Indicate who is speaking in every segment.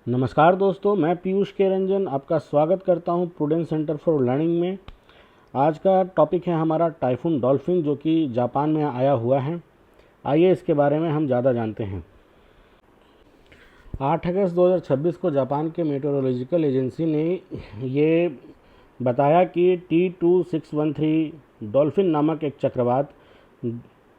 Speaker 1: नमस्कार दोस्तों, मैं पीयूष के रंजन आपका स्वागत करता हूं प्रूडेंस सेंटर फॉर लर्निंग में। आज का टॉपिक है हमारा टाइफून डॉल्फिन, जो कि जापान में आया हुआ है। आइए इसके बारे में हम ज़्यादा जानते हैं। 8 अगस्त 2026 को जापान के मेट्रोलॉजिकल एजेंसी ने ये बताया कि T2613 डॉल्फिन नामक एक चक्रवात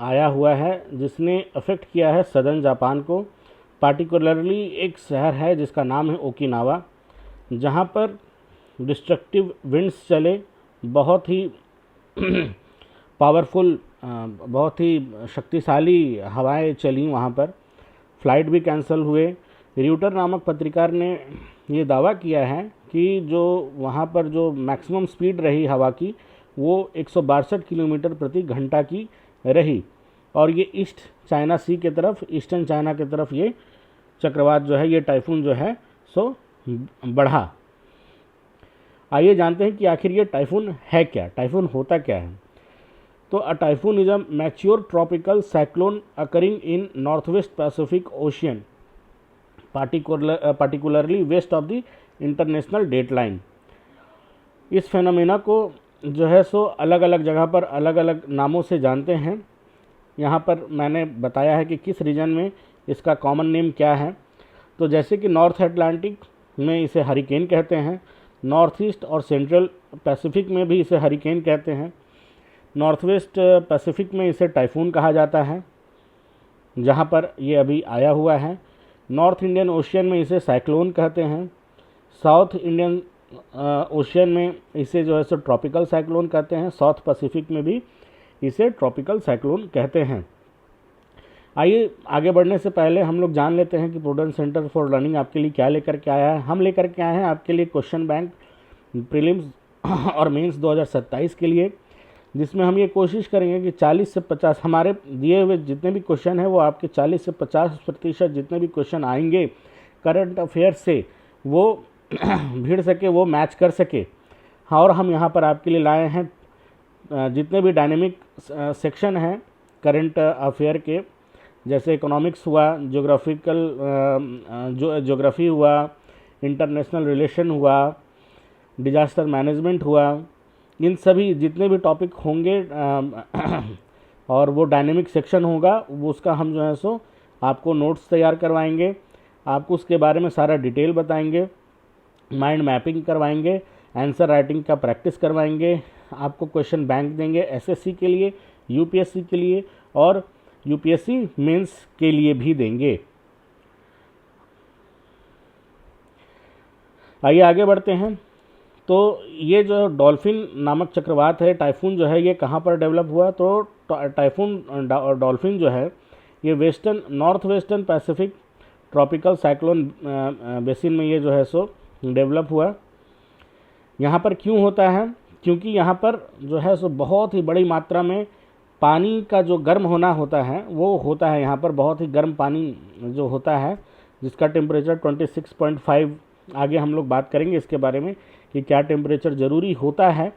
Speaker 1: आया हुआ है, जिसने अफेक्ट किया है सदर्न जापान को। पार्टिकुलरली एक शहर है जिसका नाम है ओकिनावा, जहाँ पर डिस्ट्रक्टिव विंड्स चले, बहुत ही पावरफुल, बहुत ही शक्तिशाली हवाएं चली वहाँ पर। फ़्लाइट भी कैंसिल हुए। र्यूटर नामक पत्रकार ने ये दावा किया है कि जो वहाँ पर जो मैक्सिमम स्पीड रही हवा की, वो 162 किलोमीटर प्रति घंटा की रही, और ये ईस्ट चाइना सी के तरफ, ईस्टर्न चाइना की तरफ ये चक्रवात जो है, ये टाइफून जो है सो बढ़ा। आइए जानते हैं कि आखिर ये टाइफून है क्या, टाइफून होता क्या है। तो a typhoon is a mature tropical cyclone occurring in north west Pacific ocean, particularly west of the international date line. इस फेनोमेना को जो है सो अलग अलग जगह पर अलग अलग नामों से जानते हैं। यहाँ पर मैंने बताया है कि किस रीजन में इसका कॉमन नेम क्या है। तो जैसे कि नॉर्थ अटलांटिक में इसे हरिकेन कहते हैं, नॉर्थ ईस्ट और सेंट्रल पैसिफिक में भी इसे हरिकेन कहते हैं, नॉर्थ वेस्ट पैसिफिक में इसे टाइफून कहा जाता है, जहाँ पर ये अभी आया हुआ है। नॉर्थ इंडियन ओशियन में इसे साइक्लोन कहते हैं, साउथ इंडियन ओशियन में इसे जो है सो ट्रॉपिकल साइक्लोन कहते हैं, साउथ पैसिफिक में भी इसे ट्रॉपिकल साइक्लोन कहते हैं। आइए आगे बढ़ने से पहले हम लोग जान लेते हैं कि प्रूडेंस सेंटर फॉर लर्निंग आपके लिए क्या लेकर के आया है। हम लेकर के आए हैं आपके लिए क्वेश्चन बैंक प्रीलिम्स और मेंस 2027 के लिए, जिसमें हम ये कोशिश करेंगे कि 40 से 50 हमारे दिए हुए जितने भी क्वेश्चन हैं, वो आपके 40 से 50% जितने भी क्वेश्चन आएंगे करंट अफेयर से, वो भिड़ सके, वो मैच कर सके। हाँ, और हम यहाँ पर आपके लिए लाए हैं जितने भी डायनेमिक सेक्शन हैं करंट अफेयर के, जैसे इकोनॉमिक्स हुआ, ज्योग्राफी हुआ, इंटरनेशनल रिलेशन हुआ, डिजास्टर मैनेजमेंट हुआ, इन सभी जितने भी टॉपिक होंगे और वो डायनेमिक सेक्शन होगा, वो उसका हम जो है सो आपको नोट्स तैयार करवाएंगे, आपको उसके बारे में सारा डिटेल बताएंगे, माइंड मैपिंग करवाएंगे, आंसर राइटिंग का प्रैक्टिस करवाएंगे, आपको क्वेश्चन बैंक देंगे एसएससी के लिए, यूपीएससी के लिए और यूपीएससी मेंस के लिए भी देंगे। आइए आगे बढ़ते हैं। तो ये जो डॉल्फिन नामक चक्रवात है, टाइफून जो है, ये कहाँ पर डेवलप हुआ। तो टाइफून डॉल्फिन जो है, ये western north western Pacific tropical cyclone basin में ये जो है सो डेवलप हुआ। यहाँ पर क्यों होता है? क्योंकि यहाँ पर जो है सो बहुत ही बड़ी मात्रा में पानी का जो गर्म होना होता है, वो होता है यहाँ पर बहुत ही गर्म पानी जो होता है, जिसका टेम्परेचर 26.5, आगे हम लोग बात करेंगे इसके बारे में कि क्या टेम्परेचर ज़रूरी होता है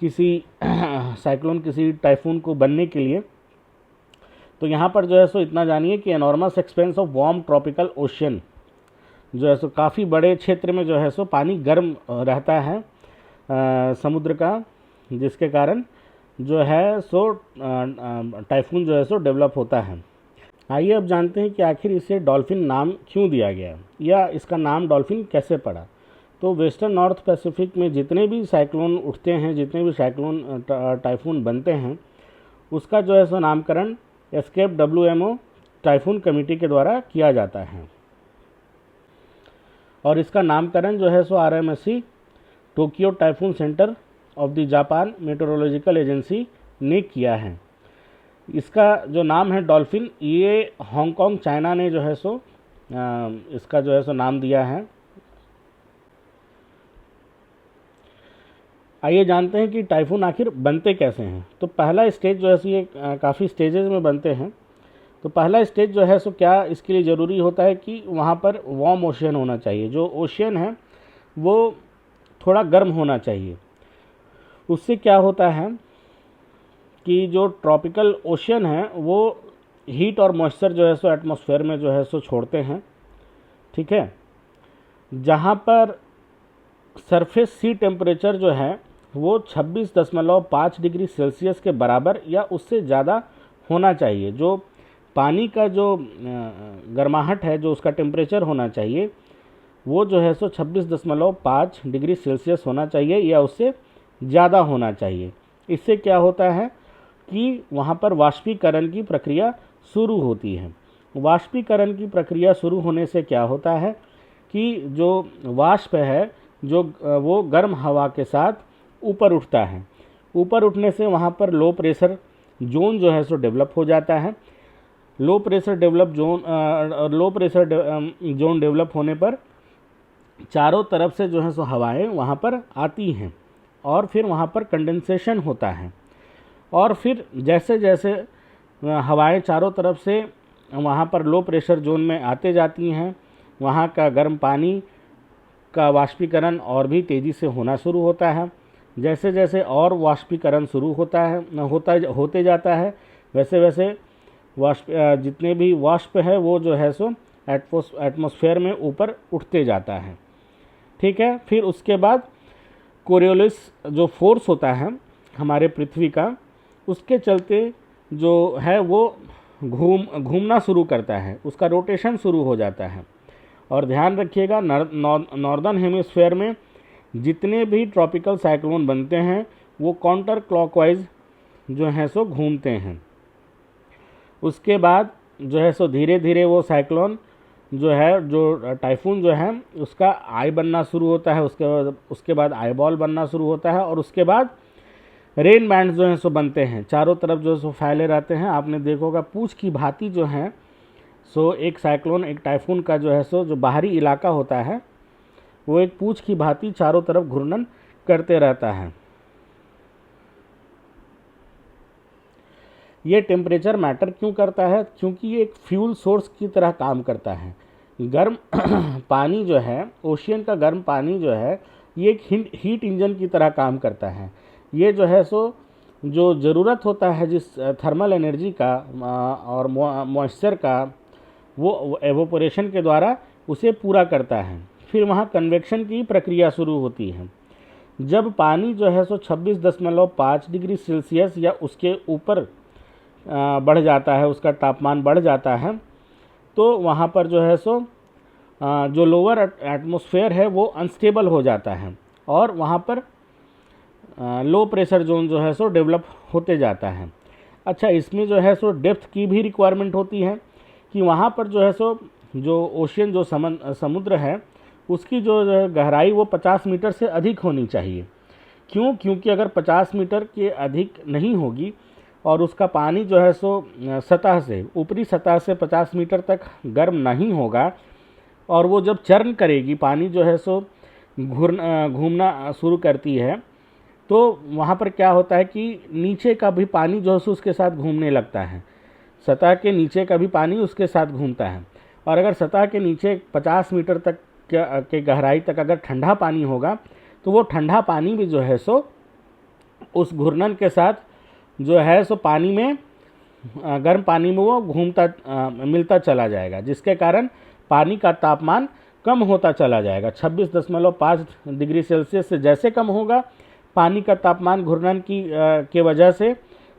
Speaker 1: किसी साइक्लोन, किसी टाइफून को बनने के लिए। तो यहाँ पर जो है सो इतना जानिए कि enormous expense of warm tropical ocean जो है सो काफ़ी बड़े क्षेत्र में जो है सो पानी गर्म रहता है समुद्र का, जिसके कारण जो है सो टाइफून जो है सो डेवलप होता है। आइए अब जानते हैं कि आखिर इसे डॉल्फिन नाम क्यों दिया गया, या इसका नाम डॉल्फिन कैसे पड़ा। तो वेस्टर्न नॉर्थ पैसिफिक में जितने भी साइक्लोन उठते हैं, जितने भी साइक्लोन टाइफून बनते हैं, उसका जो है सो नामकरण एस्केप WMO टाइफून कमेटी के द्वारा किया जाता है, और इसका नामकरण जो है सो RMSC Tokyo typhoon centre of the Japan meteorological agency ने किया है। इसका जो नाम है डॉल्फिन, ये हांगकांग चाइना ने जो है सो इसका जो है सो नाम दिया है। आइए जानते हैं कि टाइफून आखिर बनते कैसे हैं। तो पहला स्टेज जो है सो ये काफ़ी स्टेजेस में बनते हैं। तो पहला स्टेज जो है सो क्या इसके लिए ज़रूरी होता है कि वहाँ पर वार्म ओशियन होना चाहिए, जो ओशियन है वो थोड़ा गर्म होना चाहिए। उससे क्या होता है कि जो ट्रॉपिकल ओशियन है वो हीट और मॉइस्चर जो है सो एटमॉस्फेयर में जो है सो छोड़ते हैं, ठीक है। जहाँ पर सरफेस सी टेम्परेचर जो है वो 26.5 डिग्री सेल्सियस के बराबर या उससे ज़्यादा होना चाहिए। जो पानी का जो गर्माहट है, जो उसका टेम्परेचर होना चाहिए, वो जो है सो 26.5 डिग्री सेल्सियस होना चाहिए या उससे ज़्यादा होना चाहिए। इससे क्या होता है कि वहाँ पर वाष्पीकरण की प्रक्रिया शुरू होती है। वाष्पीकरण की प्रक्रिया शुरू होने से क्या होता है कि जो वाष्प है जो वो गर्म हवा के साथ ऊपर उठता है। ऊपर उठने से वहाँ पर लो प्रेशर जोन जो है सो डेवलप हो जाता है। लो प्रेशर जोन डेवलप होने पर चारों तरफ से जो है सो हवाएं वहाँ पर आती हैं और फिर वहाँ पर कंडेंसेशन होता है। और फिर जैसे जैसे हवाएं चारों तरफ से वहाँ पर लो प्रेशर जोन में आते जाती हैं, वहाँ का गर्म पानी का वाष्पीकरण और भी तेज़ी से होना शुरू होता है। जैसे जैसे और वाष्पीकरण शुरू होते जाता है, वैसे वैसे जितने भी वाष्प है वो जो है सो एटमॉस्फेयर में ऊपर उठते जाता है। ठीक है। फिर उसके बाद कोरियोलिस जो फोर्स होता है हमारे पृथ्वी का, उसके चलते जो है वो घूमना शुरू करता है, उसका रोटेशन शुरू हो जाता है। और ध्यान रखिएगा, नॉर्दर्न हेमिस्फेयर में जितने भी ट्रॉपिकल साइक्लोन बनते हैं वो काउंटर क्लॉकवाइज जो है सो घूमते हैं। उसके बाद जो है सो धीरे धीरे वो साइक्लोन जो है, जो टाइफून जो है, उसका आई बनना शुरू होता है। उसके बाद आई बॉल बनना शुरू होता है और उसके बाद रेन बैंड जो है सो बनते हैं। चारों तरफ जो है सो फैले रहते हैं। आपने देखा होगा पूंछ की भांति जो है सो एक साइक्लोन, एक टाइफून का जो है सो जो बाहरी इलाका होता है वो एक पूंछ की भांति चारों तरफ घूर्णन करते रहता है। ये टेम्परेचर मैटर क्यों करता है? क्योंकि ये एक फ्यूल सोर्स की तरह काम करता है। गर्म पानी जो है, ओशियन का गर्म पानी जो है, ये एक हीट इंजन की तरह काम करता है। ये जो है सो जो ज़रूरत होता है जिस थर्मल एनर्जी का और मॉइस्चर का, वो एवोपोरेशन के द्वारा उसे पूरा करता है। फिर वहाँ कन्वेक्शन की प्रक्रिया शुरू होती है। जब पानी जो है सो 26.5 डिग्री सेल्सियस या उसके ऊपर बढ़ जाता है, उसका तापमान बढ़ जाता है, तो वहाँ पर जो है सो जो लोअर एटमॉस्फेयर है वो अनस्टेबल हो जाता है और वहाँ पर लो प्रेशर जोन जो है सो डेवलप होते जाता है। अच्छा, इसमें जो है सो डेप्थ की भी रिक्वायरमेंट होती है कि वहाँ पर जो है सो जो ओशियन, जो समुद्र है, उसकी जो गहराई वो 50 मीटर से अधिक होनी चाहिए। क्यों? क्योंकि अगर 50 मीटर के अधिक नहीं होगी और उसका पानी जो है सो सतह से, ऊपरी सतह से 50 मीटर तक गर्म नहीं होगा और वो जब चर्न करेगी, पानी जो है सो घूमना शुरू करती है, तो वहाँ पर क्या होता है कि नीचे का भी पानी जो है सो उसके साथ घूमने लगता है। सतह के नीचे का भी पानी उसके साथ घूमता है। और अगर सतह के नीचे 50 मीटर तक के गहराई तक अगर ठंडा पानी होगा तो वो ठंडा पानी भी जो है सो उस घूर्णन के साथ जो है सो पानी में, गर्म पानी में वो मिलता चला जाएगा, जिसके कारण पानी का तापमान कम होता चला जाएगा। 26.5 डिग्री सेल्सियस से जैसे कम होगा पानी का तापमान घूर्णन के वजह से,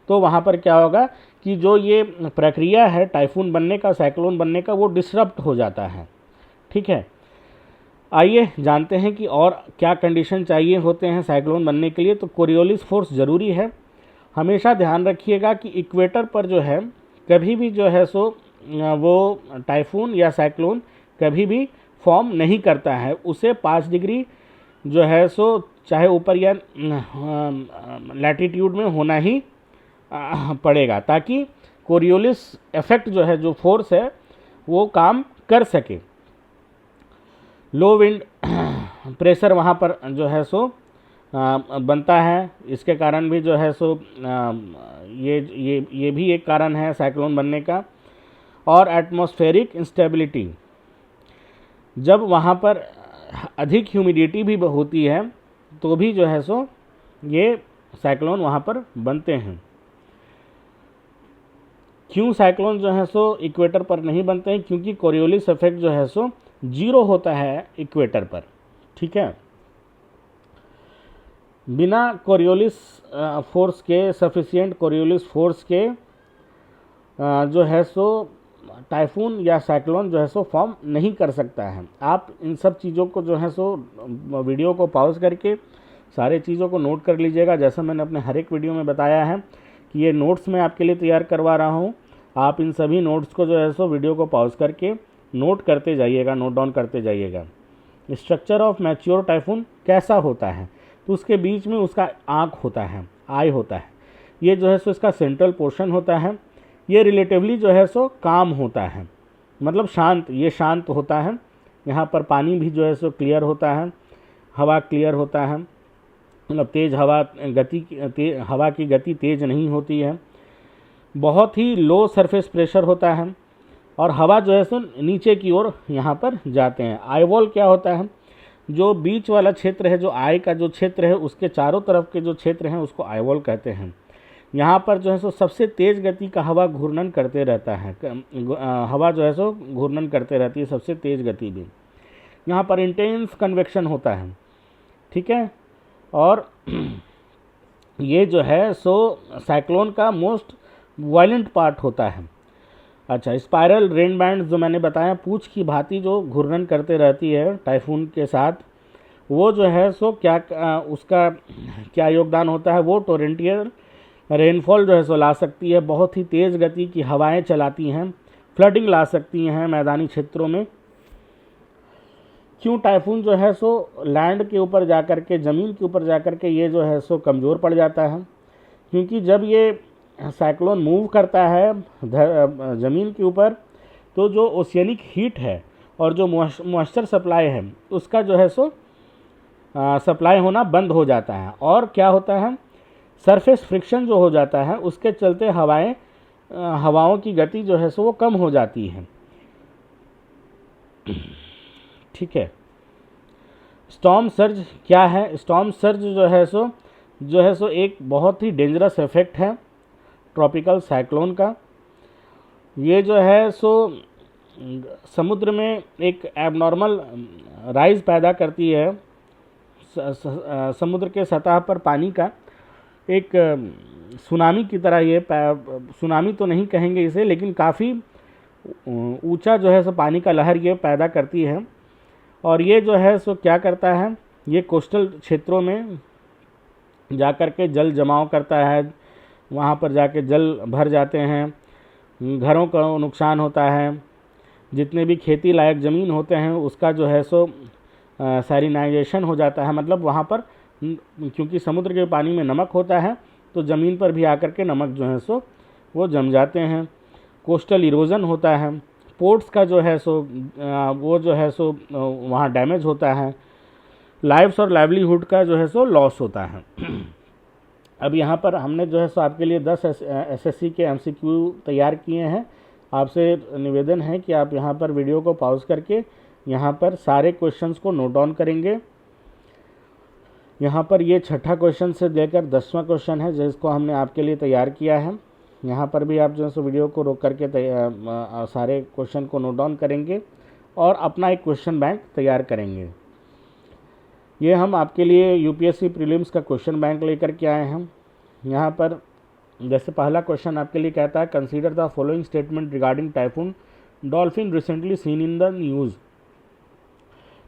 Speaker 1: तो वहाँ पर क्या होगा कि जो ये प्रक्रिया है टाइफून बनने का, साइक्लोन बनने का, वो डिसरप्ट हो जाता है। ठीक है। आइए जानते हैं कि और क्या कंडीशन चाहिए होते हैं साइक्लोन बनने के लिए। तो कोरियोलिस फोर्स ज़रूरी है। हमेशा ध्यान रखिएगा कि इक्वेटर पर जो है कभी भी जो है सो वो टाइफून या साइक्लोन कभी भी फॉर्म नहीं करता है। उसे 5 डिग्री जो है सो चाहे ऊपर या लैटिट्यूड में होना ही पड़ेगा, ताकि कोरियोलिस इफेक्ट जो है, जो फोर्स है, वो काम कर सके। लो विंड प्रेशर वहाँ पर जो है सो बनता है। इसके कारण भी जो है सो ये भी एक कारण है साइक्लोन बनने का। और एटमॉस्फेरिक इंस्टेबिलिटी, जब वहाँ पर अधिक ह्यूमिडिटी भी होती है तो भी जो है सो ये साइक्लोन वहाँ पर बनते हैं। क्यों साइक्लोन जो है सो इक्वेटर पर नहीं बनते हैं? क्योंकि कोरियोलिस इफेक्ट जो है सो 0 होता है इक्वेटर पर। ठीक है, बिना कोरियोलिस फोर्स के, सफिशिएंट कोरियोलिस फोर्स के जो है सो टाइफून या साइक्लोन जो है सो फॉर्म नहीं कर सकता है। आप इन सब चीज़ों को जो है सो वीडियो को पॉज करके सारे चीज़ों को नोट कर लीजिएगा। जैसा मैंने अपने हर एक वीडियो में बताया है कि ये नोट्स मैं आपके लिए तैयार करवा रहा हूँ। आप इन सभी नोट्स को जो है सो वीडियो को पॉज करके नोट करते जाइएगा, नोट डाउन करते जाइएगा। स्ट्रक्चर ऑफ मैच्योर टाइफून कैसा होता है, तो उसके बीच में उसका आँख होता है, आई होता है। ये जो है सो इसका सेंट्रल पोर्शन होता है। ये रिलेटिवली जो है सो काम होता है, मतलब शांत, ये शांत होता है। यहाँ पर पानी भी जो है सो क्लियर होता है, हवा क्लियर होता है, मतलब तेज़ हवा हवा की गति तेज़ नहीं होती है। बहुत ही लो सरफेस प्रेशर होता है और हवा जो है सो नीचे की ओर यहाँ पर जाते हैं। आई वॉल क्या होता है, जो बीच वाला क्षेत्र है, जो आई का जो क्षेत्र है, उसके चारों तरफ के जो क्षेत्र हैं उसको आई वॉल कहते हैं। यहाँ पर जो है सो सबसे तेज़ गति का हवा घूर्णन करते रहता है, हवा जो है सो घूर्णन करते रहती है, सबसे तेज़ गति भी। यहाँ पर इंटेंस कन्वेक्शन होता है। ठीक है, और ये जो है सो साइक्लोन का मोस्ट वायलेंट पार्ट होता है। अच्छा, स्पाइरल रेन बैंड जो मैंने बताया, पूंछ की भांति जो घूर्णन करते रहती है टाइफून के साथ, वो जो है सो क्या उसका क्या योगदान होता है, वो टोरेंटियल रेनफॉल जो है सो ला सकती है। बहुत ही तेज़ गति की हवाएं चलाती हैं, फ्लडिंग ला सकती हैं मैदानी क्षेत्रों में। क्यों टाइफून जो है सो लैंड के ऊपर जाकर के, ज़मीन के ऊपर जाकर के ये जो है सो कमज़ोर पड़ जाता है, क्योंकि जब ये साइक्लोन मूव करता है ज़मीन के ऊपर, तो जो ओशियनिक हीट है और जो मॉइस्चर सप्लाई है, उसका जो है सो सप्लाई होना बंद हो जाता है। और क्या होता है, सरफेस फ्रिक्शन जो हो जाता है, उसके चलते हवाओं की गति जो है सो वो कम हो जाती है। ठीक है, स्टॉर्म सर्ज क्या है, स्टॉर्म सर्ज जो है सो एक बहुत ही डेंजरस इफेक्ट है ट्रॉपिकल साइक्लोन का। ये जो है सो समुद्र में एक एबनॉर्मल राइज पैदा करती है। समुद्र के सतह पर पानी का एक सुनामी की तरह, ये सुनामी तो नहीं कहेंगे इसे, लेकिन काफ़ी ऊंचा जो है सो पानी का लहर ये पैदा करती है। और ये जो है सो क्या करता है, ये कोस्टल क्षेत्रों में जाकर के जल जमाव करता है, वहाँ पर जाके जल भर जाते हैं, घरों का नुकसान होता है, जितने भी खेती लायक ज़मीन होते हैं उसका जो है सो सैलिनाइजेशन हो जाता है। मतलब वहाँ पर क्योंकि समुद्र के पानी में नमक होता है, तो ज़मीन पर भी आकर के नमक जो है सो वो जम जाते हैं। कोस्टल इरोजन होता है, पोर्ट्स का जो है सो वो जो है सो वहाँ डैमेज होता है, लाइव्स और लाइवलीहुड का जो है सो लॉस होता है। अब यहाँ पर हमने जो है सो आपके लिए 10 एसएससी के एमसीक्यू तैयार किए हैं। आपसे निवेदन है कि आप यहाँ पर वीडियो को पॉज करके यहाँ पर सारे क्वेश्चंस को नोट डाउन करेंगे। यहाँ पर ये छठा क्वेश्चन से लेकर 10वां क्वेश्चन है जिसको हमने आपके लिए तैयार किया है। यहाँ पर भी आप जो है सो वीडियो को रोक करके सारे क्वेश्चन को नोट डाउन करेंगे और अपना एक क्वेश्चन बैंक तैयार करेंगे। ये हम आपके लिए यूपीएससी प्रीलिम्स का क्वेश्चन बैंक लेकर के आए हैं। यहाँ पर जैसे पहला क्वेश्चन आपके लिए कहता है, consider the following statement regarding typhoon dolphin recently seen in the news.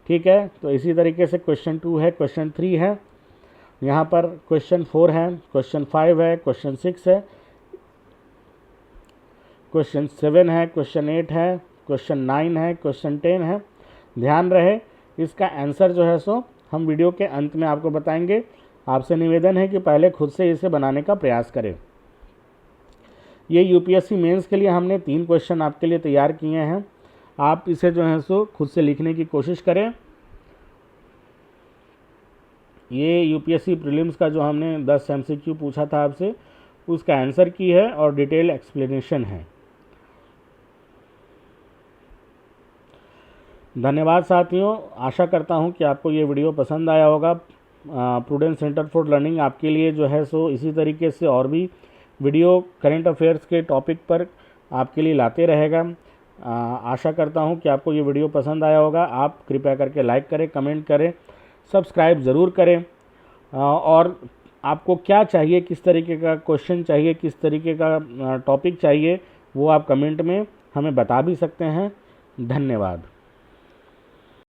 Speaker 1: ठीक है, तो इसी तरीके से क्वेश्चन 2 है, क्वेश्चन 3 है, यहाँ पर क्वेश्चन 4 है, क्वेश्चन 5 है, क्वेश्चन 6 है, क्वेश्चन 7 है, क्वेश्चन 8 है, क्वेश्चन 9 है, क्वेश्चन 10 है। ध्यान रहे, इसका आंसर जो है सो हम वीडियो के अंत में आपको बताएंगे। आपसे निवेदन है कि पहले खुद से इसे बनाने का प्रयास करें। ये यूपीएससी मेंस के लिए हमने 3 क्वेश्चन आपके लिए तैयार किए हैं। आप इसे जो है सो खुद से लिखने की कोशिश करें। ये यूपीएससी प्रीलिम्स का जो हमने 10 एमसीक्यू पूछा था आपसे, उसका आंसर की है और डिटेल एक्सप्लेनेशन है। धन्यवाद साथियों, आशा करता हूँ कि आपको ये वीडियो पसंद आया होगा। प्रूडेंस सेंटर फॉर लर्निंग आपके लिए जो है सो इसी तरीके से और भी वीडियो करंट अफेयर्स के टॉपिक पर आपके लिए लाते रहेगा। आशा करता हूँ कि आपको ये वीडियो पसंद आया होगा। आप कृपया करके लाइक करें, कमेंट करें, सब्सक्राइब ज़रूर करें। और आपको क्या चाहिए, किस तरीके का क्वेश्चन चाहिए, किस तरीके का टॉपिक चाहिए, वो आप कमेंट में हमें बता भी सकते हैं। धन्यवाद।